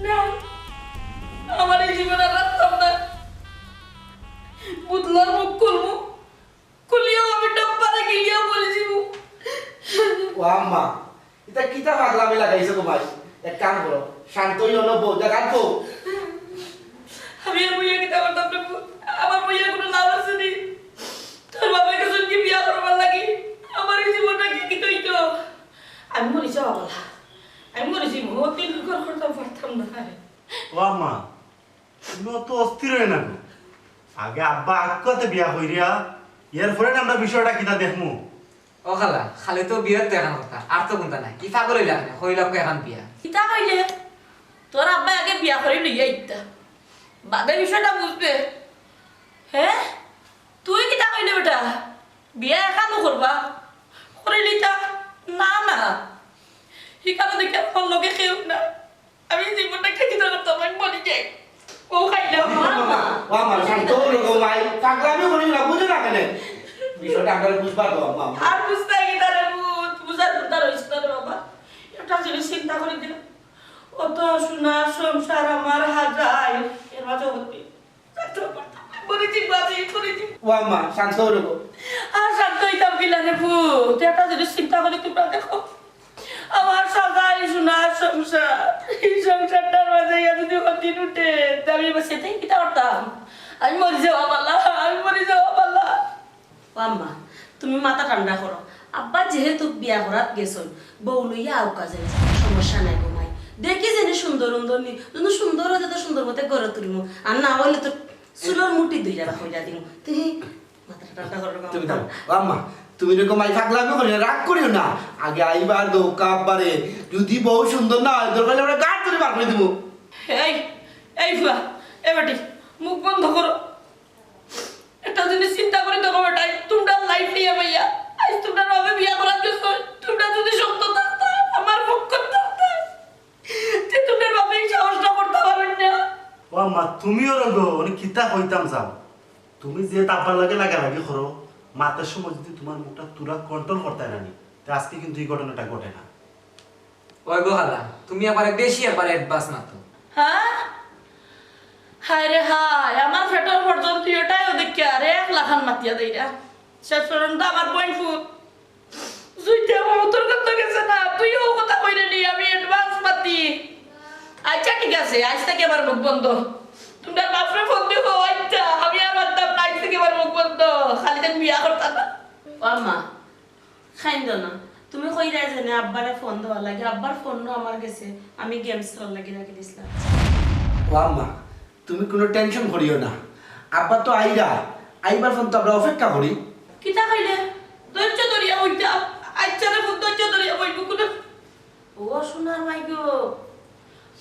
না আমার এই জীবন আর রাখতাম না বুতলার মুখ খুলবো খুলিয়াও আমি ডাব্বারে গিলিয়া বলে যাব ও আম্মা এটা কিতা পাগলামি লাগাইছো তোমার এক কাম করো শান্তই হলো বউ দেখাতো আমি আর বইয়া কিতা করতাম না আমার বইয়া কোনো লাভ আছে নি তোর বাবা কাছে কি বিয়া করবার লাগি আমার এই জীবনটা কি কইতো আমি মরে যাওয়া বলা আমি মরে যাবো তিন ঘর করতাম পারতাম না ও আম্মা তুমি অত অস্থির হয়ে না গো। আগে আব্বা আক্কাতে বিয়া হইরিয়া এরপরে আমরা বিষয়টা কিতা দেখমু। ও খালা খালি তো বিয়ের দেখান কথা আর তো কোনটা নাই কি পাগল হইলা না হইলাম এখন বিয়া কিতা কইলে তোর আব্বা আগে বিয়া করে লইয়া ইত্যা বাদে বিষয়টা বুঝবে হ্যাঁ তুই কিতা কইলে বেটা বিয়া একানো করবা করে লিতা না না হিকানো দেখে আমার লগে খেউ না আমি জীবনটা খেতে করতাম আমি মরে যাই ও খাইলে ও আম্মা শান্ত হলো গো ভাই পাগলামি করি না বুঝো না কেন বিষয়টা আমরা বুঝবার তো আম্মা আর বুঝতে গিয়ে রে বুঝার বুঝার হয়েছে রে বাবা একটা জিনিস চিন্তা করে দিল অত সোনার সংসার আমার হাজার এর মাঝে হতে করেছি বাজে করেছি ও আম্মা শান্ত হলো গো আর শান্ত হইতাম কিলা রে তুই একটা জিনিস চিন্তা করে তোমরা দেখো আমার সবাই সোনার সংসার এই সংসারটার মাঝে যদি হতি উঠে আমি সেটাই কিতা করতাম আমি মরে যাওয়া পাল্লা আমি মরে যাওয়া পাল্লা আম্মা তুমি মাথা ঠান্ডা করো আব্বা যেহেতু বিয়া করাত গেছন বউ লইয়া আউ কাজে সমস্যা নাই গো মাই দেখি যেন সুন্দর সুন্দর নি যদি সুন্দর হতে তো সুন্দর মতে ঘরে তুলিমু আর না হইলে তো চুলোর মুটি দুইটা রাখইলা দিমু তুমি মাথা ঠান্ডা করো তুমি দাও ও আম্মা তুমি এরকম আই পাগলামি করি না রাগ করিও না আগে আইবার দো কাপবারে যদি বউ সুন্দর না হয় দরকার আমরা গাড় ধরে বার করে দিব এই এই ফুয়া এ বেটি মুখ বন্ধ করো একটা জিনিস চিন্তা করে দেখো বেটা তোমরা লাইফ নিয়ে ভাইয়া আজ তোমরা রবে বিয়া করার জন্য তোমরা যদি সত্য থাকতা আমার পক্ষ থাকতা তে তোমরা বাবা এই সাহসটা করতে পারেন না ও আম্মা তুমিও রগো অনেক কিতা কইতাম যাও তুমি যে আব্বার লাগে লাগালাগি করো মাতার সময় যদি তোমার মুখটা তুরা কন্ট্রোল করতে নানি তা আজকে কিন্তু এই ঘটনাটা ঘটে না। ওই গো খালা তুমি আবার বেশি আবার অ্যাডভান্স না তো হ্যাঁ হায় রে হায় আমার ফেটার পর্যন্ত এটাই ওদিকে আর 1 লাখ মাতিয়া দেইরা শেষ পর্যন্ত আমার পয়েন্ট ফুট জুইতে আমার তোর কথা গেছে না তুইও কথা কইরে নি আমি অ্যাডভান্স মাতি আচ্ছা ঠিক আছে আজ থেকে আমার মুখ বন্ধ তোমরা বাপরে ফোন দিও আচ্ছা আমি আর মারতাম না আজ থেকে আমার মুখ বন্ধ খালি দেন বিয়া করতাম না আম্মা খাইন্দ না তুমি কইরা জানে আব্বারে ফোন দেওয়া লাগে আব্বার ফোন আমার গেছে আমি গেমস খেলার লাগি রাখি দিছিলাম ও আম্মা তুমি কোনো টেনশন করিও না আব্বা তো আইবার ফোন তো আমরা অপেক্ষা করি কিতা কইলে ধৈর্য ধরিয়া ওইটা আচ্ছা রে ধৈর্য ধরিয়া ওইটু কোন ও সোনার মাই গো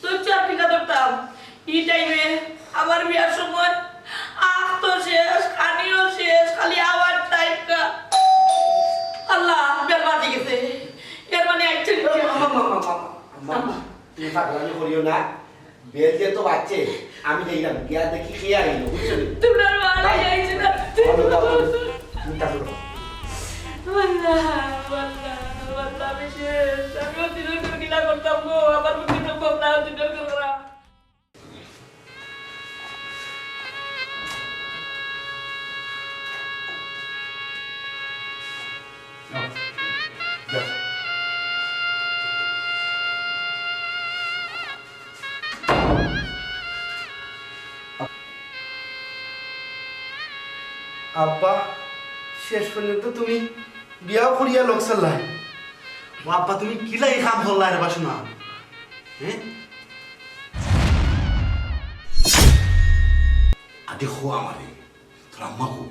ধৈর্য আপনি কাটতাম এই টাইমে আমার বিয়ার সময় আখ তো শেষ খানিও শেষ খালি আওয়ার টাইপটা আল্লাহ বের বাজে গেছে এর মানে অ্যাকচুয়ালি আম্মা তুমি পাগলামি করিও না বেল দিয়ে তো বাচ্চে আমি দেখলাম গিয়া দেখি খেয়ে আইলো বুঝছো তোমরা ভালো যাইছে না তুমি কাজ করো আল্লাহ বিশেষ আমিও দিনের করে গিলা করতাম গো আমার মুখে তো ভাবনা দিনের করে করা আব্বা শেষ পর্যন্ত তুমি বিয়াও করিয়া লোক চাল্লাই ও আব্বা তুমি কিলা এই কাম করলা রে বাসনা হ্যাঁ আদি খো আমারে তোর আম্মা কো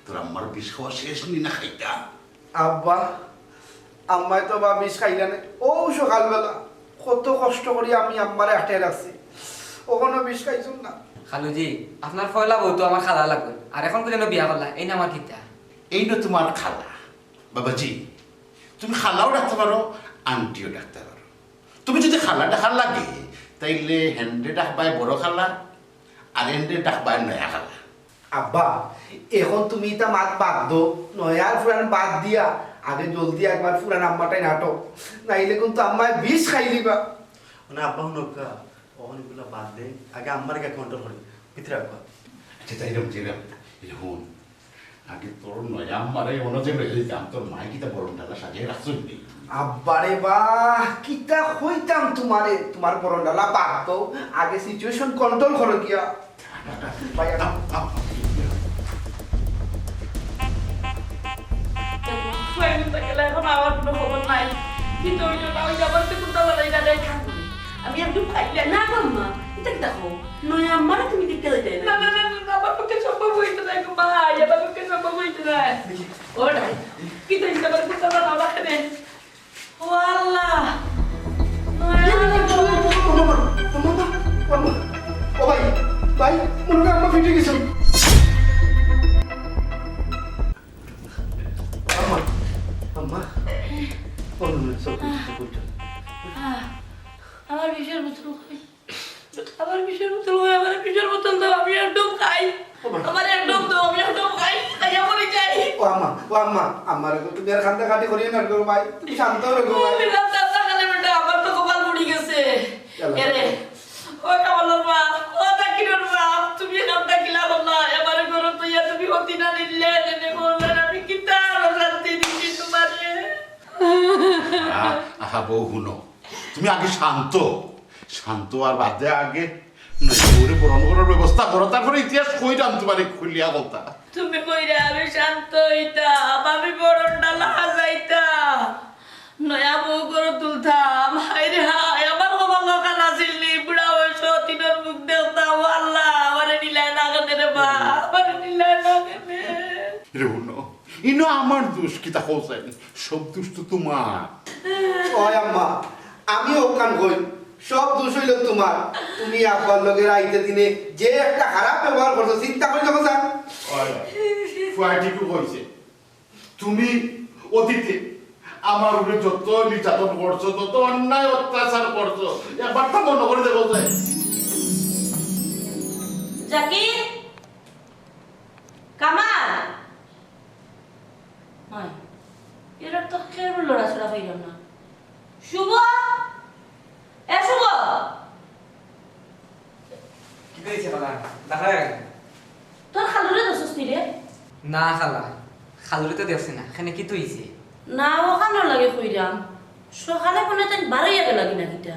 তোর আম্মার বিষ খাওয়া শেষ নি না খাইতা আব্বা আম্মাই তো বা বিষ খাইলা না ও সকালবেলা কত কষ্ট করি আমি আম্মারে আটে রাখছি ওখানে বিষ খাইছুন না খালুজি আপনার ফয়লা বউ তো আমার খালা লাগবে আর এখন পর্যন্ত বিয়া করলা এই না আমার কিতা এই না তোমার খালা বাবাজি তুমি খালাও ডাকতে পারো আন্টিও ডাকতে পারো তুমি যদি খালা ডাকার লাগে তাইলে হেন্ডে ডাকবাই বড় খালা আর হেন্ডে ডাকবাই নয়া খালা আব্বা এখন তুমি তা মাত বাদ দো নয়ার ফুরান বাদ দিয়া আগে জলদি একবার পুরান আম্মাটাই নাটক, নাইলে কিন্তু আম্মায় বিষ খাই দিবা। মানে আব্বা নৌকা অনেকগুলো বাদ দে, আগে আমার কন্ট্রোল করি ভিতরে আব্বা। আচ্ছা তাই এরকম আগে তোর নয় আমারে অনজে রয়ে যেতাম, তোর মায় কিতা বরণ ডালা সাজিয়ে রাখছো নি? আব্বারে বাহ, কিতা হইতাম তোমারে, তোমার বরণ ডালা বাদ দাও, আগে সিচুয়েশন কন্ট্রোল করো গিয়া। ভাই এখন আমার কোনো খবর নাই, কিন্তু ওই জন্য ওই যাবার তো কোথাও লড়াই না রেখা আমি একদম খাইলে না মাম্মা এটা দেখো নয় আমারও তুমি দেখতে যাইতে না না না না আমার পক্ষে সম্ভব হইতে নাই গো ভাই, আমার পক্ষে সম্ভব হইতে নাই। ওটাই কি তো হিসাবে কোথাও না আমাকে দে। ও আল্লাহ, ও ভাই ভাই মনে হয় আম্মা ফিটে গেছে। আম্মা আম্মা আমার বিষের বোতল কই? আমার বিষের বোতল কই? আমার বিষের বোতল দাও, আমি একদম খাই। আমার একদম দাও, আমি একদম খাই, খাইয়া মরে যাই। ও আম্মা আমার তুমি আর খান্দা কাটি করিয়ে না গো ভাই, তুমি শান্ত হও গো ভাই। আমি রাস্তা খালে বেটা, আমার তো কপাল পুড়ি গেছে। এরে ও কামালের মা, ও তাকিরের মা, তুমি কামটা কিলা বললা, এবারে করো তো ইয়া তুমি হতি না নিলে এনে বললেন আমি কিতা শান্তি দিচ্ছি তোমারে। আহা বউ হুনো, তুমি আগে শান্ত শান্ত আর বাদে আগে ওরে বরণ করার ব্যবস্থা করো, তারপরে ইতিহাস কইরাম তোমার খুলিয়া কথা। তুমি কইরা আমি শান্ত হইতাম, আমি বরণ ডালা যাইতাম, নয়া বউ করে তুলতাম। হায়রে হায়, আমার কপাল লোকাল আসিল নি, বুড়া বয়স তিনের মুখ দেখতাম। আল্লাহ আমারে নিলায় না কেনে রে বা, আমারে নিলায় না কেনে। রে হুনো, ইনো আমার দোষ কিতা কইছেন, সব দোষ তো তোমার। ওই আম্মা আমি ওখান কই, সব দোষ হইল তোমার। তুমি আব্বার লগের আইতে দিনে যে একটা খারাপ ব্যবহার করছো, চিন্তা করে দেখো স্যার। ফুয়াটিকু কইছে তুমি অতীতে আমার উপরে যত নির্যাতন করছো, তত অন্যায় অত্যাচার করছো, একবার তা মনে করে দেখো যায়। জাকির কামাল হয় এরা তো কেউ লড়াচড়া হইল না। শুভ এ শুভ কি কইছে খালা? দেখা যায় তোর খালুরে দোষস নি রে? না খালা, খালুরে তো দেখছি না, এখানে কি তুইছে? না ওখানে লাগে কইরাম সকালে মনে তাই বারোই আগে লাগি না কিটা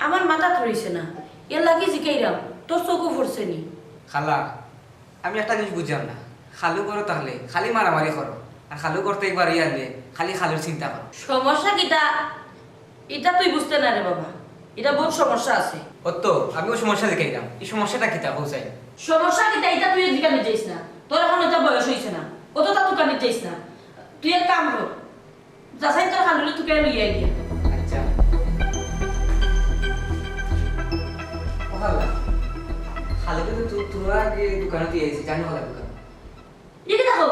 আমার মাথা ধরিছে না, এর লাগি জিকাইরাম তোর চোখও ফুরছে নি। খালা আমি একটা জিনিস বুঝলাম না, খালু করো তাহলে খালি মারামারি করো, আর খালু করতে একবার আনলে খালি খালুর চিন্তা করো। সমস্যা কিটা এটা তুই বুঝতে না রে বাবা, এটা বহুত সমস্যা আছে। ও তো আমিও সমস্যা দেখাইলাম, এই সমস্যাটা কিতা হোসাই? সমস্যা কিটা এটা তুই দোকানে যাইস না, তোর এখন ওটা বয়স হয়েছে না, অত তা দোকানে যাইস না। তুই এক কাম কর, যাচাই তোর খালুরে তুকে লইয়া গিয়া। আচ্ছা ও খালা, খালুকে তো তোরা আগে দোকানে দিয়ে আইছি, জানি খালা দোকান একে দেখো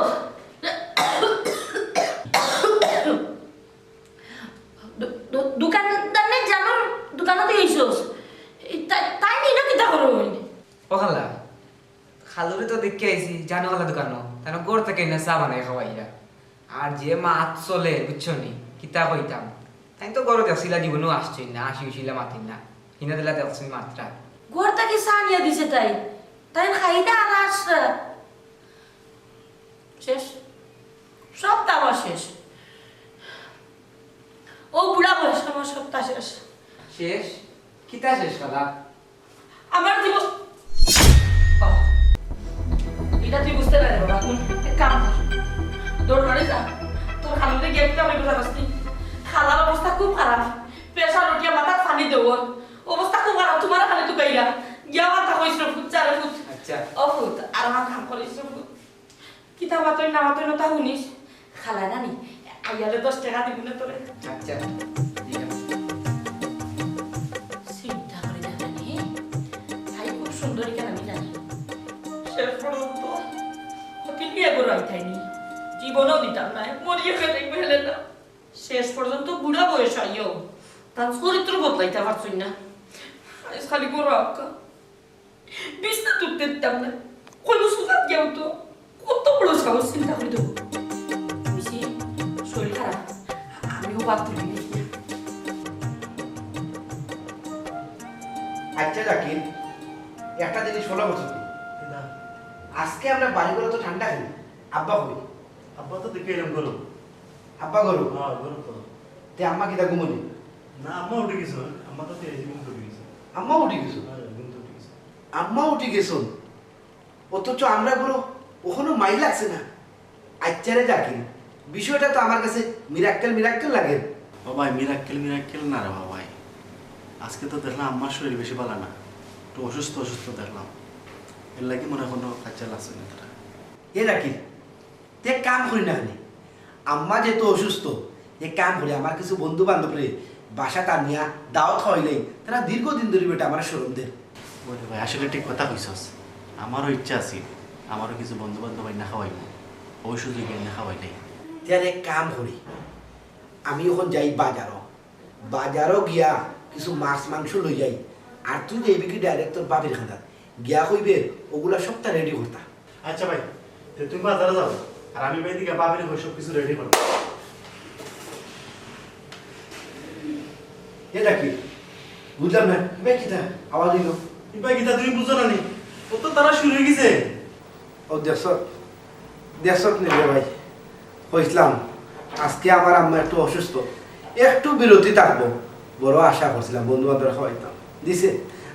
দোকানদার নেই জানোর দোকানতে গেছিস তাই নিল কিতা করো? ও খালা, খালুরে তো দেখে আইছি জানো খালা দোকান, তার গোড় থেকে না চা বানাই খাওয়াইয়া, আর যে মাছ চলে বুঝছো নি কিতা কইতাম, তাই তো গড় দেখছিলা জীবনেও আসছই না, আসি উছিলা মাতিন না, হিনা দিলা দেখছি মাত্রা ঘরটা কি সানিয়া দিছে তাই তাই খাইটা আর আসছে শেষ, সব তামা শেষ। ও বুড়া বয়স আমার সবটা শেষ। শেষ? কিতা শেষ খালা? আমার জীবন এটা তুই বুঝতে পারে বাবা, এক কাম কর দৌড় ধরে যা, তোর খালুতে গিয়ে একটা আমি বুঝা পারছি খালার অবস্থা খুব খারাপ, পেশা রুটিয়া মাথা ফানি দেবো, অবস্থা খুব খারাপ। তোমার খালি তো গাইলা গিয়া মাথা কইছিল ফুট চারে ফুট আচ্ছা অফুত আর আমার কাম করিস কিতা মাতই না মাতই না তা শুনিস খালা নানি আইয়ালে 10 টাকা দিব না তোরে। আচ্ছা ঠিক আছে। চিন্তা করি না নানি, ভাই খুব সুন্দরী কেন আমি জানি। শেষ পর্যন্ত হতি নিয়ে বড় আইতাইনি, জীবনও দিতাম না, মরিয়ে ফেলে ফেলে না। শেষ পর্যন্ত বুড়া বয়স আইও তার চরিত্র বদলাইতে পারছই না। আজ খালি বড় আক্কা বিছনা তুলতে দিতাম না, কোনো সুজাত গেও তো কত বড় সাহস চিন্তা করে দেবো। বুঝি শরীর খারাপ আমিও বাদ তুলি আচ্ছা জাকির, একটা জিনিস হলো বছর আজকে আমরা বাড়িগুলো তো ঠান্ডা করি, আব্বা কই? আব্বা তো দেখে এলাম করো। আব্বা করো হ্যাঁ করো তো। তে আম্মা কিতা ঘুমনি? না আম্মা উঠে গেছে, আম্মা তো এই জীবন উঠে গেছে। আম্মা উঠে গেছো? হ্যাঁ কিন্তু উঠে গেছে। আম্মা উঠে গেছো, অথচ আমরা গুলো ওখানে মাইল লাগছে না। আচ্ছা রে জাকির, বিষয়টা তো আমার কাছে মিরাক্কেল মিরাক্কেল লাগে। বাবাই মিরাক্কেল না রে বাবাই। আজকে তো দেখলাম আম্মার শরীর বেশি ভালো না, একটু অসুস্থ দেখলাম। এর লাগি মনে কোনো কাজে লাগছে না তারা। এ জাকির, তে কাম করি না খালি, আম্মা যেহেতু অসুস্থ, এ কাম করি আমার কিছু বন্ধু বান্ধব রে বাসা টানিয়া দাওয়াত খাওয়াইলে তারা দীর্ঘদিন ধরে বেটা আমার সরমদের। বলে ভাই আসলে ঠিক কথা কইছস, আমারও ইচ্ছা আছে আমারও কিছু বন্ধু বান্ধব না খাওয়াইব, ওই সুযোগে না খাওয়াইলে। তার এক কাম করি, আমি এখন যাই বাজারও গিয়া কিছু মাছ মাংস লই যাই, আর তুই যাইবি কি ডাইরেক্ট তোর বাবির খানা গিয়া কইবে ওগুলা সবটা রেডি করতা। আচ্ছা ভাই, তো তুমি বাজারে যাও আর আমি ভাই দিকে বাবির হয়ে সব কিছু রেডি করবো। এটা কি বুঝলাম না, বে কিতা আওয়াজ হইল? ভাই গীতা তুমি বুঝো না নি, ও তো তারা শুরু হয়ে গেছে। ও দেশত নেবে ভাই, কইছিলাম আজকে আমার আম্মা একটু অসুস্থ, একটু বিরতি থাকবো, বড় আশা করছিলাম বন্ধু বান্ধব খাওয়াইতাম, দিছে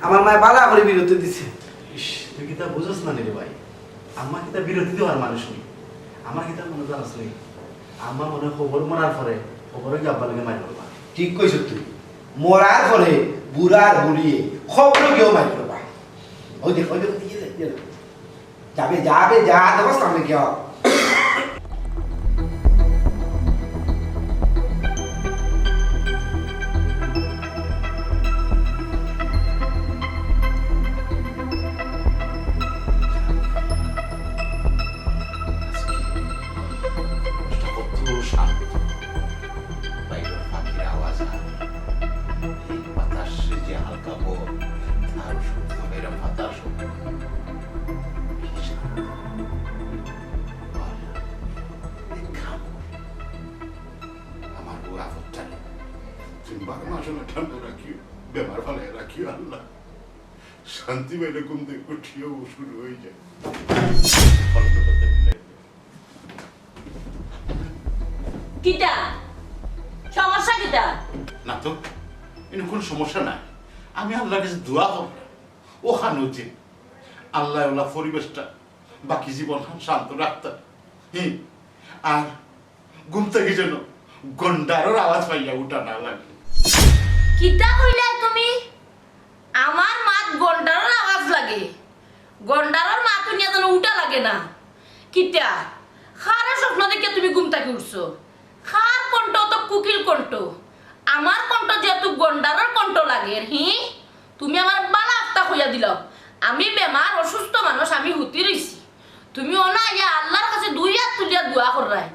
আমার মায় বালা করে বিরতি দিছে। ইস তুই গীতা বুঝোস না রে ভাই, আম্মা গীতা বিরতি দেওয়ার মানুষ নেই। আমার গীতা মনে জানাস নেই, আম্মা মনে খবর মরার পরে খবরে গিয়ে আব্বা লাগে মাই করবা। ঠিক কইছ তুই, মরার পরে বুড়ার বুড়িয়ে খবর কেউ মাই করবা। ওই দেখ যাবে যা দেবো সামনে গিয়া। কত শান্ত, বাইরের পাখির আওয়াজ আর এই বাতাসে যে হালকা বোধ, তার শুদ্ধ এরম বাতাস আমার বউ আপত্তা নেই, তুমি 12 মাস ঠান্ডা রাখিও, বেমার ভালো রাখিও আল্লাহ, শান্তি বাইরে ঘুম থেকে উঠিও শুরু হয়ে যায়। কিটা সমস্যা কিটা? না তো এর কোনো সমস্যা নাই, আমি আল্লাহর কাছে দোয়া করব ও খানুতে আল্লাহ ওলা পরিবেশটা বাকি জীবন শান্ত রাখতে, আর ঘুম থেকে যেন গন্ডারের আওয়াজ পাইয়া উঠা না লাগে। কিটা কইলা তুমি? আমার মাত গন্ডারের আওয়াজ লাগে? গন্ডারের মাত শুনিয়া যেন উঠা লাগে না। কিটা খারা স্বপ্ন দেখে তুমি ঘুম থেকে উঠছো? খার কণ্ঠ তো কুকিল কণ্ঠ, আমার কণ্ঠ যেহেতু গন্ডারের কণ্ঠ লাগে। তুমি আমার বালা আফতা হইয়া দিল, আমি বেমার অসুস্থ মানুষ, আমি হুতি রইছি, তুমি ওনা ইয়া আল্লাহর কাছে 2 হাত তুলিয়া দোয়া করাই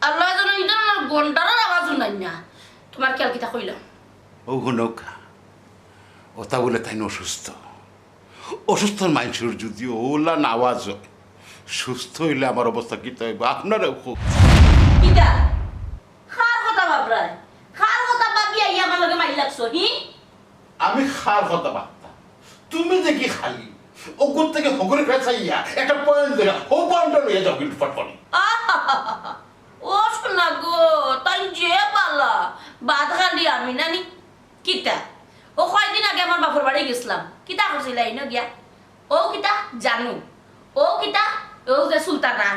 আল্লাহ যেন এটা আমার গন্ডারের আওয়াজ শুনাই না। তোমার খেয়াল কিতা কইল? ও নৌকা ওটা বলে তাই অসুস্থ মানুষের যদি ওলা না আওয়াজ হয়, সুস্থ হইলে আমার অবস্থা কি হইব আপনারাও খুব। কিতা খার কথা ভাবরায়, খার কথা ভাবিয়া ইয়া আমার লগে মারি লাগছো। আমি খার কথা ভাবতাম, তুমি যে কি খালি ওগুর থেকে হগরে ফেসাইয়া একটা পয়েন্ট দেয়া ও পয়েন্টটা লইয়া যাও কিন্তু ফটফটি। ও শোনা গো, তাই যে পালা বাদ খালি আমি নানি। কিতা ও কয়দিন আগে আমার বাপর বাড়ি গেছিলাম, কিতা করছিল আইন গিয়া? ও কিতা জানু, ও কিতা ও যে সুলতানা,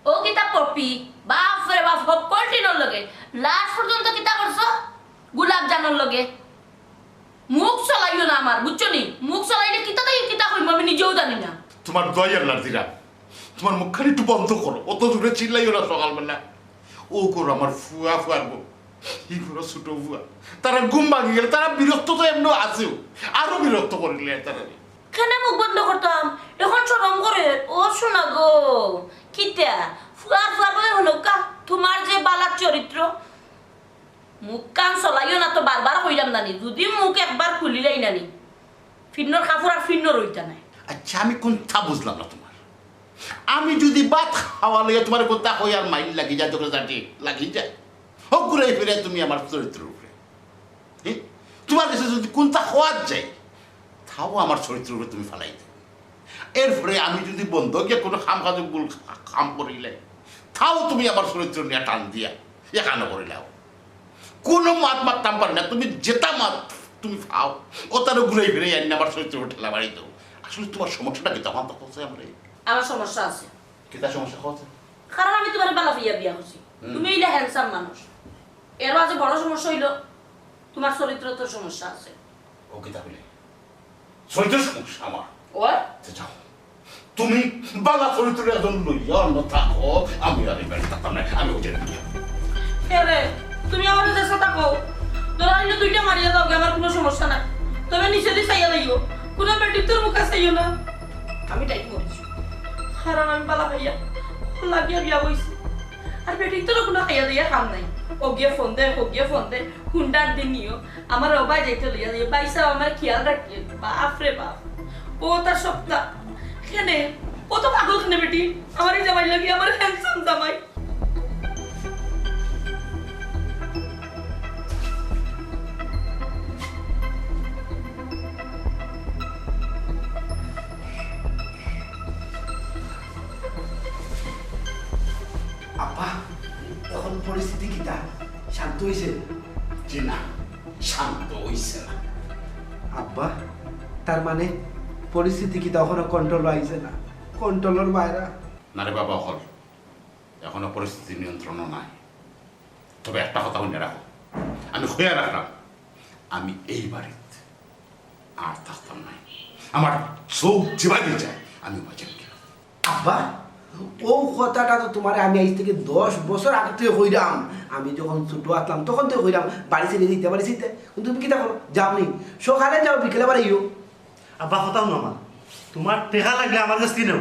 ও কিতা পপি, বাপরে বাপ সব কন্টিনিউর লগে লাস্ট পর্যন্ত কিতা করছো গোলাপ জানুর লগে। মুখ চলাইও না আমার, বুঝছো নি? মুখ চলাইলে কিতা তাই কিতা কইম আমি নিজেও জানি না। তোমার দয়া আল্লাহর দিরা, তোমার মুখখানি একটু বন্ধ করো, অত জোরে চিল্লাইও না সকালবেলা। ও করো আমার ফুয়া ফুয়ার বউ, ই করো ছোট ফুয়া, তারা ঘুম ভাঙি গেলে তারা বিরক্ত তো এমনি আছেও, আরো বিরক্ত করিলে তারা। কেন মুখ বন্ধ করতাম? এখন শরম করে। ও শোনা গো, কিতা ফুয়ার ফুয়ার বলে হলো কা তোমার যে বালার চরিত্র, মুখ কান চলাইও না তো বারবার কইলাম নানি, যদি মুখ একবার খুলিলাই নানি ফিন্নর কাপড় আর ফিন্নর রইতা নাই। আচ্ছা আমি কোনটা বুঝলাম না তোমার, আমি যদি ভাত খাওয়া লইয়া তোমার কোনটা হই আর মাইল লাগি যায়, তোকে যাটি লাগি যায় হোক ঘুরাই ফিরে তুমি আমার চরিত্রের উপরে তোমার কাছে যদি কোনটা হওয়ার যায় তাও আমার চরিত্রের উপরে তুমি ফেলাই দেবে এরপরে আমি যদি বন্ধ গিয়ে কোনো খামখাজু ভুল কাম করিলে তাও তুমি আমার চরিত্র নিয়ে টান দিয়া এখানে করিলাও কোনো মাত মারতাম পারি না তুমি যেটা মাত তুমি খাও ও তারও ঘুরে ফিরে আনি আমার চরিত্র ঠেলা বাড়ি দাও আসলে তোমার সমস্যাটা কি তখন তো হচ্ছে আমরা আমার সমস্যা আছে কেটা সমস্যা হচ্ছে কারণ আমি তোমার বেলা ফিয়া বিয়া করছি তুমি হইলে হ্যান্ডসাম মানুষ এর মাঝে বড় সমস্যা হইল তোমার চরিত্র তো সমস্যা আছে ও কেটা বলে চরিত্র সমস্যা আমার ওর যাও তুমি বালা চরিত্র একজন লইয়া অন্য থাকো আমি আর এবার থাকতাম না আমি ওই জন্য রে তুমি আমার চেষ্টা থাকো ধরা হইলে দুইটা মারিয়া দাও আমার কোনো সমস্যা নাই তবে নিচে দিয়ে চাইয়া লাগিও কোনো বেটির তোর মুখে চাইও না আমি টাইট করেছি কারণ আমি পালা খাইয়া লাগিয়া বিয়া বইছি আর বেটির তোর কোনো খাইয়া দিয়া কাম নাই ও গিয়ে ফোন দে হুন্ডার দিন নিও আমার অবাই যাইতে লইয়া দিয়ে বাইসা আমার খেয়াল রাখিয়ে বাপ রে বাপ ও তার সপ্তাহ কেনে ও তো পাগল কেনে বেটি আমার এই জামাই লাগি আমার হ্যান্ডসাম জামাই আব্বা এখন পরিস্থিতি কিটা শান্ত হয়েছে যে না শান্ত হইছে না আব্বা তার মানে পরিস্থিতি কি তখনও কন্ট্রোল আইছে না কন্ট্রোলের বাইরে না রে বাবা হল এখনো পরিস্থিতি নিয়ন্ত্রণও নাই তবে একটা কথা মনে রাখো আমি হইয়া রাখলাম আমি এই বাড়িতে আর থাকতাম না আমার চোখ যেভাবে যায় আমি বাঁচেন আব্বা ও কথাটা তো তোমার আমি আজ থেকে 10 বছর আগে থেকে হইলাম আমি যখন ছোট আসলাম তখন থেকে হইলাম বাড়ি ছেড়ে দিতে কিন্তু তুমি কি দেখো যাওনি সকালে যাও বিকেলে বাড়ি ইও আব্বা হতাম না আমার তোমার টেকা লাগলে আমার কাছে কিনেও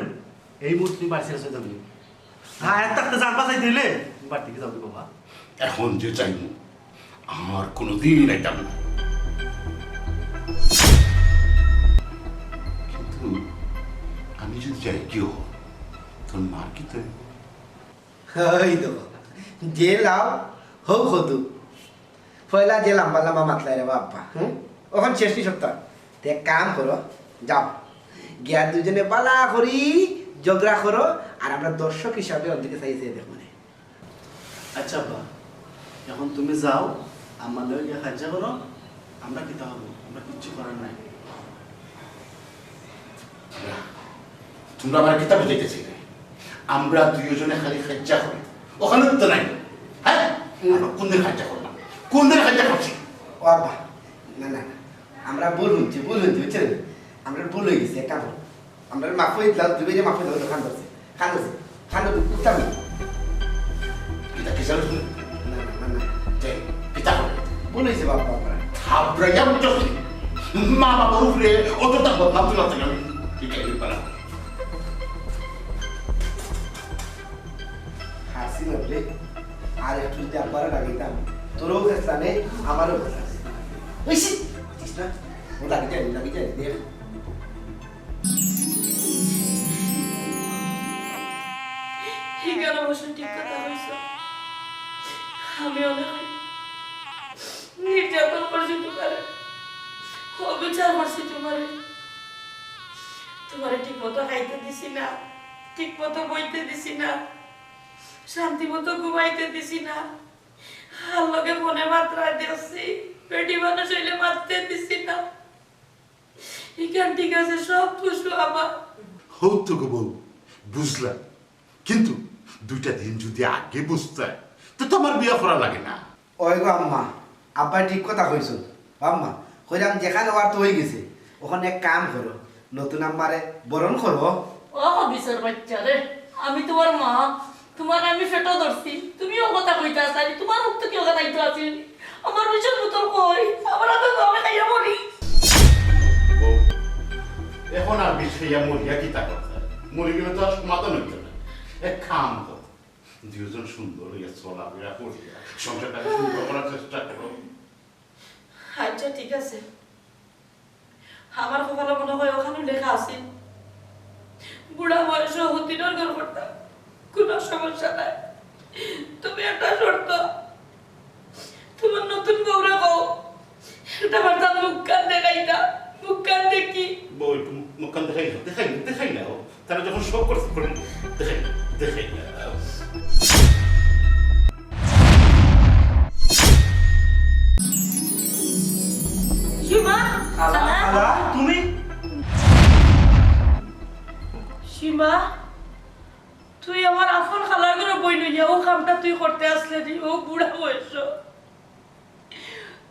এই মুহূর্তে তুমি বাড়ি ছেড়ে যাবে হ্যাঁ এত একটা জানবা চাই দিলে তুমি বাড়ি থেকে যাবে বাবা এখন যে চাইব আর কোনোদিন আইতাম না কিন্তু আমি যদি যাই কেউ তোর মার কি তো এই দেখো যে লাও হোক হতু পয়লা যে লম্বা লম্বা মাতলাই রে বাপ্পা ওখান শেষটি সপ্তাহ তে কাম করো যাও গিয়া দুজনে পালা করি ঝগড়া করো আর আমরা দর্শক হিসাবে ওদিকে চাইছে দেখো আচ্ছা আব্বা এখন তুমি যাও আমার লগে গিয়ে সাহায্য করো আমরা কি হবো আমরা কিচ্ছু করার নাই তোমরা আমার কিতাব বুঝাইতেছি আমরা দুইজনে খালি খাজ্জা করি ওখানে তো নাই হ্যাঁ কোন দিন খাজ্জা করলাম কোন দিন খাজ্জা করছি ও আব্বা না না না আমরা ভুল হচ্ছে বুঝছেন আমরা ভুল হয়ে গেছে একটা ভুল আমরা মাফ হয়ে দিলাম দুই যে মাফ হয়ে দিলাম খান ধরছে উঠতাম না কিতা কি জানো তুমি না না না যে কিতা করে ভুল হয়েছে বাপ্পা আমরা থাবড়াইয়া বুঝছি মা বাবার উপরে অতটা বদনাম তুলা থেকে আমি ঠিক আছে পারা হাসি লাগলে আর একটু যদি আব্বারা লাগাইতাম তোরও স্থানে আমারও বেশি না ও লাগে যায় দেখ হিগার অবশ্য ঠিক কথা হয়েছ আমি অনেক নির্যাতন করছি তোমারে অবিচার করছি তোমারে ঠিক মতো খাইতে দিছি না ঠিক মতো বইতে দিছি না শান্তি মতো ঘুমাইতে দিছি না আর লগে মনে মাত্রায় দিয়েছি পেটি মানুষ হইলে মারতে দিছি না এখান ঠিক আছে সব বুঝলো আমার হোক তো গো বউ বুঝলাম কিন্তু দুইটা দিন যদি আগে বুঝতে তো তোমার বিয়ে করা লাগে না ওই গো আম্মা আব্বা ঠিক কথা কইছো আম্মা কইলাম যেখানে ওর তো হয়ে গেছে ওখানে এক কাম করো নতুন আম্মারে বরণ করো ও বিশাল বাচ্চা রে আমি তোমার মা তোমার আমি ফেটো ধরছি তুমিও কথা কইতে আসলি তোমার মুখ থেকে কথা কইতে আসলি আমার বিশাল বোতল কই আমার তো আমি খাইয়া মরি বউ এখন আর বিষয়া মরিয়া কি তা কথা মরে গেলে তো আর সমাধান হইতো না এক কাম কর দুজন সুন্দর হইয়া চলাফেরা করিয়া সংসারটাকে সুন্দর করার চেষ্টা করো আচ্ছা ঠিক আছে আমার কপালে মনে হয় ওখানে লেখা আছে বুড়া বয়সে হতিনর ঘর করতাম কোনো সমস্যা নাই তুমি একটা শর্ত দেখাইতা মুখখান দেখি বউ একটু মুখখান দেখাই নাও তারা যখন শো করছে দেখাই নাও সীমা খালা, খালা খালা তুমি সীমা তুই আমার আপন খালার ঘরে বই নিয়ে ও কামটা তুই করতে আসলে নি ও বুড়া বয়স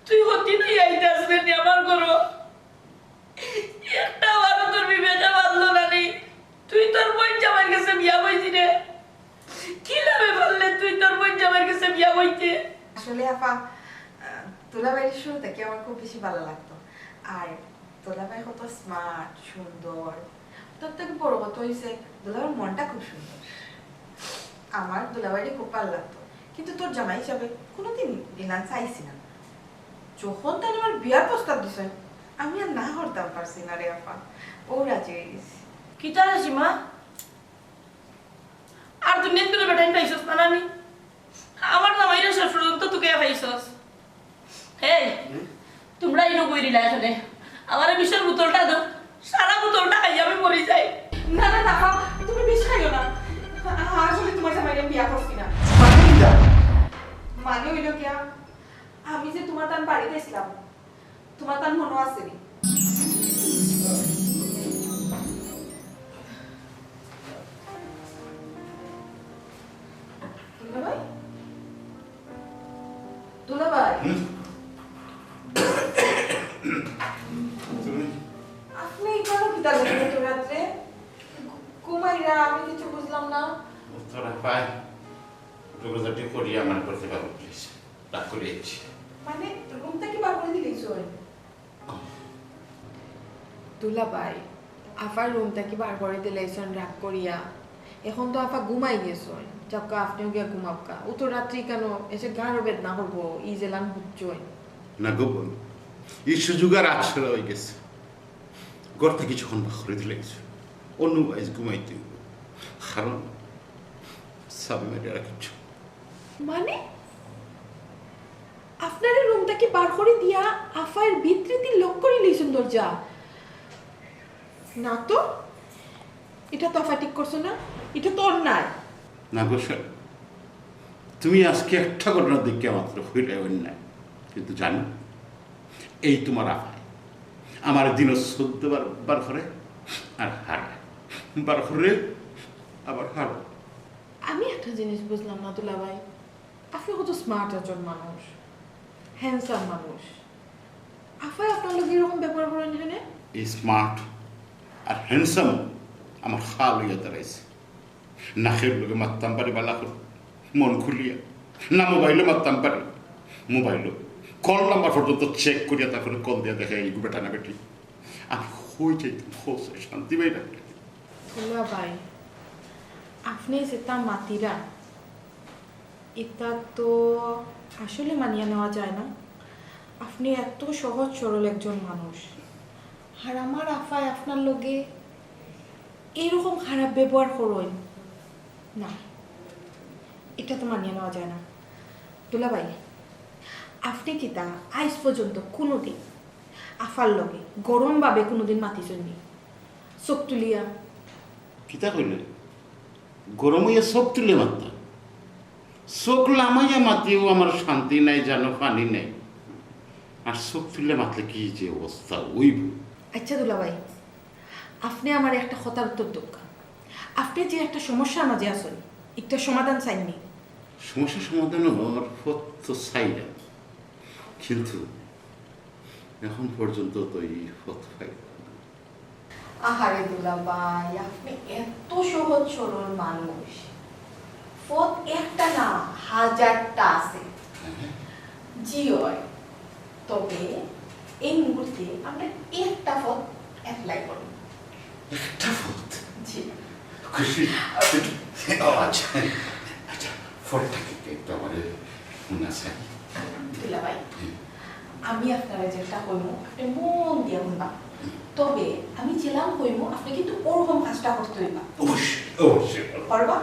তুই হতি নাই আইতে আসলে নি আমার ঘর একটা বারো তোর বিবেকে বাঁধলো না নি তুই তোর বোন জামাই কাছে বিয়া বইছি রে কি লাভে বললে তুই তোর বোন জামাই কাছে বিয়া বইতে আসলে আপা তোলাবাইয়ের শুরু থেকে আমার খুব বেশি ভালো লাগতো আর তোলাবাই কত স্মার্ট সুন্দর তোর থেকে বড় কথা হয়েছে দোলাবাইয়ের মনটা খুব সুন্দর আমার দোলাবাইকে খুব ভালো লাগতো কিন্তু তোর জামাই হিসাবে কোনোদিন গেলাম চাইছি না যখন তাই আমার বিয়ার প্রস্তাব দিছে আমি আর না করতাম পারছি না রে আপা ও রাজি হয়ে গেছি কি তারা সীমা আর তুই নেট করে বেটাইন পাইছস না নানি আমার জামাইরা শেষ পর্যন্ত তোকে পাইছস হেই তোমরা ইনো কইরিলা এখানে আমার বিষের বোতলটা দাও সারা বোতলটা খাই আমি মরে যাই না না না আপা তুমি বেশ খাইও না আসলে তোমার জামাইকে বিয়া করছি না মানে হইল কি আমি যে তোমার তান বাড়িতে ছিলাম তোমার তান মনে আসেনি দুলাভাই দুলাভাই আপনি কেন পিতা লাগলেন তো রাত্রে কুমাইরা আমি কিছু বুঝলাম না তোরা পায় যোগাযোগটি করি আমার করতে পারবো প্লিজ রাগ করে যাচ্ছি মানে রুমটা কি বার করে দিলেই সই দুলাভাই আফার রুমটা কি বার করে দিলেছেন রাগ করিয়া এখন তো আফা ঘুমাই গেছেন যাকা আপনিও গিয়া ঘুমাবকা ও তো রাত্রি কেন এসে গাঢ় বেদনা করবো ই জেলান বুঝছই না গোপন এই সুযোগ আর আছড়া হয়ে গেছে ঘর থেকে যখন বাহরে দিলে গেছে অন্য বাইজ ঘুমাইতে হইব। কারণ সাবি মেরে আর কিছু মানে আপনার রুমটা কি বার করে দিয়া আফার ভিতরে লক করে লইছেন দরজা না তো এটা তো আফা ঠিক করছো না এটা তোর নাই না গোসাই তুমি আজকে একটা ঘটনা দেখে মাত্র হইলে অন্যায় কিন্তু জানো এই তোমার আফায় আমার দিনও 14 বার করে আর হারায় বার করে আবার হারায় আমি একটা জিনিস বুঝলাম না দুলাভাই আপনি কত স্মার্ট একজন মানুষ হ্যান্ডসাম মানুষ আফাই আপনার লোক এরকম ব্যবহার করেন এখানে এই স্মার্ট আর হ্যান্ডসাম আমার খাল হইয়া দাঁড়াইছে নাকের লোকে মারতাম পারে বালা করে মন খুলিয়া না মোবাইলে মারতাম পারে মোবাইলও কল নাম্বার পর্যন্ত চেক করিয়া তারপরে কল দিয়া দেখে এই বেটা না বেটি আমি হয়ে যাইতাম হোসে শান্তি পাই না দুলাভাই আপনি যেটা মাতিরা এটা তো আসলে মানিয়ে নেওয়া যায় না আপনি এত সহজ সরল একজন মানুষ আর আমার আফায় আপনার লগে এরকম খারাপ ব্যবহার করেন না এটা তো মানিয়ে নেওয়া যায় না দুলাভাই আপনি কি তা আজ পর্যন্ত কোনোদিন আফার লগে গরমভাবে কোনোদিন মাতিছেননি চোখ তুলিয়া কিতা কইলে গরম হইয়া সব তুলে মারতাম চোখ লামাইয়া মাতিও আমার শান্তি নাই জানো পানি নেই আর চোখ তুলে মাতলে কি যে অবস্থা ওইব আচ্ছা দুলাভাই আপনি আমার একটা কথার উত্তর দোকা আপনি যে একটা সমস্যার মাঝে আছেন একটা সমাধান চাইনি সমস্যা সমাধান হওয়ার পথ তো চাই না কিন্তু এখন পর্যন্ত তো এই পথ পাই আহারে দুলাভাই আপনি এত সহজ সরল মানুষ পথ একটা না হাজারটা আছে জি হয় তবে এই মুহূর্তে আমরা একটা পথ অ্যাপ্লাই করব একটা পথ জি খুশি আচ্ছা আচ্ছা ফোনটাকে একটু আমার মনে আছে দুলাভাই আমি আপনারা যেটা কইব আপনি মন দিয়ে শুনবা তবে আমি জেলাম কইব আপনি কিন্তু ওরকম কাজটা করতে হইবা অবশ্যই অবশ্যই পারবা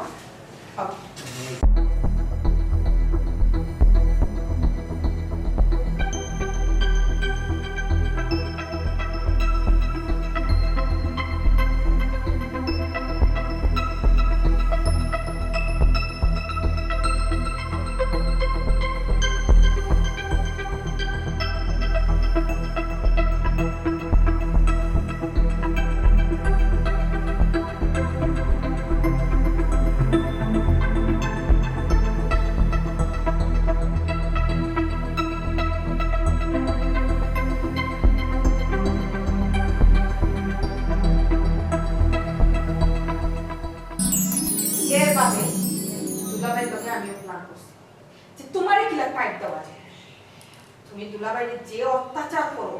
তুমি দুলাবাইরে যে অত্যাচার করো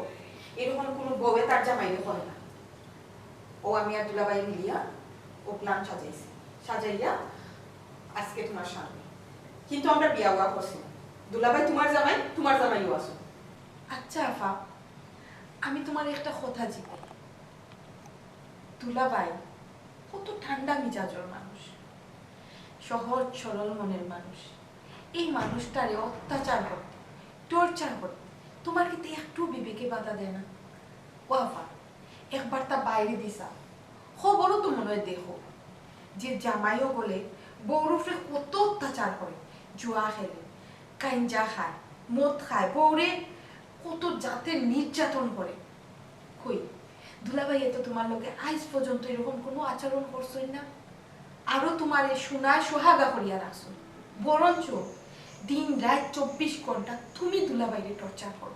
এরকম কোনো বউয়ে তার জামাইরে করে না। ও আমি আর দুলাবাই মিলিয়া ও প্ল্যান সাজাইছি, সাজাইয়া আজকে তোমার সামনে। কিন্তু আমরা বিয়া হওয়া করছি না। দুলাবাই তোমার জামাইও আছো। আচ্ছা আফা, আমি তোমার একটা কথা জিজ্ঞাসা, দুলাবাই কত ঠান্ডা মিজাজের মানুষ, সহজ সরল মনের মানুষ। এই মানুষটারে অত্যাচার করতে, টর্চার করতে তোমার কিন্তু একটু বিবেকে বাধা দেয় না? ও আফা, একবার তা বাইরে দিছা খবরও তো মনে হয় দেখো যে জামাইও বলে বৌরফে কত অত্যাচার করে, জুয়া খেলে, কাইঞ্জা খায়, মদ খায়, বৌরে কত জাতের নির্যাতন করে। কই দুলাভাই এত তোমার লোকে আজ পর্যন্ত এরকম কোনো আচরণ করছই না, আরো তোমার সোনায় সোহাগা করিয়া রাখছো, বরঞ্চ দিন রাত 24 ঘন্টা তুমি দুলাভাইরে টর্চার করো।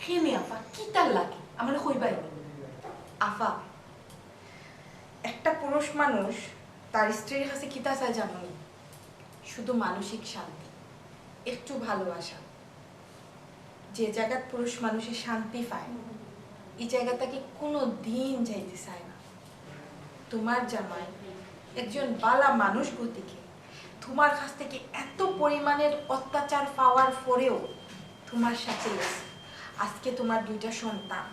হেনে আফা কি তার লাগে আমার কইবাই। আফা, একটা পুরুষ মানুষ তার স্ত্রীর কাছে কি তা চায় জানো? শুধু মানসিক শান্তি, একটু ভালোবাসা। যে জায়গায় পুরুষ মানুষের শান্তি পায় এই জায়গাটাকে কোনো দিন যাইতে চায় না। তোমার জামাই একজন বালা মানুষ গতিকে তোমার কাছ থেকে এত পরিমাণের অত্যাচার পাওয়ার পরেও তোমার সাথে আছে। আজকে তোমার 2টা সন্তান,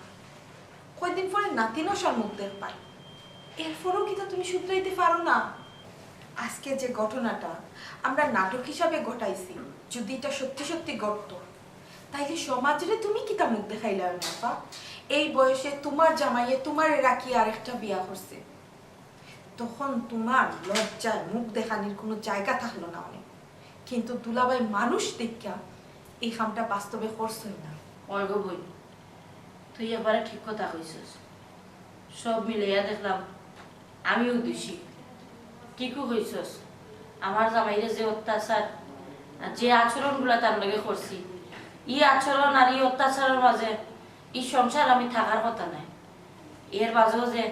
কয়দিন পরে নাতিনও সম্মুখ দেখ পায়, এরপরও কি তুমি শুধরাইতে পারো না? আজকে যে ঘটনাটা আমরা নাটক হিসাবে ঘটাইছি, যদি এটা সত্যি সত্যি ঘটতো তাইলে সমাজে তুমি কি তা মুখ দেখাইলে না? এই বয়সে তোমার জামাইয়ে তোমার রাখি আরেকটা বিয়া করছে, তখন তোমার লজ্জায় মুখ দেখানোর কোনো জায়গা থাকলো না অনেক। কিন্তু দুলাভাই মানুষ দেখা এই কামটা বাস্তবে করছই না। অর্ঘ বই, তুই এবারে ঠিক কথা কইছিস। সব মিলাইয়া দেখলাম আমিও দোষী। ঠিকও কইছিস, আমার জামাইরে যে অত্যাচার আর যে আচরণগুলো তার লগে করছি, এই আচরণ আর এই অত্যাচারের মাঝে এই সংসার আমি থাকার কথা নাই। এর মাঝেও যে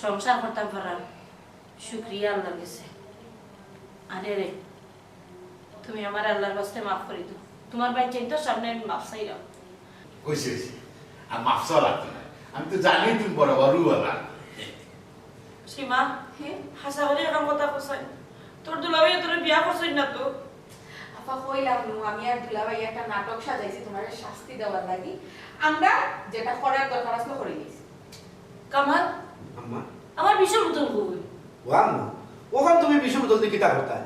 সংসার করতাম পারার শুক্রিয়া আল্লাহর কাছে। আরে রে, তুমি আমার আল্লাহর কাছে মাফ করে দিও। তোমার ভাই চিন্তার সামনে আমি মাফ চাইলাম। কইছে আর মাফ চাওয়া লাগতো না, আমি তো জানি তুমি বরাবর রুয়ালা। সীমা, হাসা করে এরকম কথা কইছাই, তোর দুলাভাই তোর বিয়া করছই না তো? আপা কইলাম আমি আর দুলাভাই একটা নাটক সাজাইছি তোমার শাস্তি দেওয়ার লাগি। আমরা যেটা করার দরকার আসলে করে গেছি। কামাল, আম্মা, আমার বিষয় বোতল কই? ও আম্মা, ওখান তুমি বিষয় বদল দিয়ে কিতা করতা?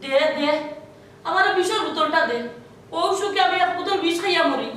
দে দে, আমার বিষয় বোতলটা দে। ও সুখে আমি এক বোতল বিষ খাইয়া মরি।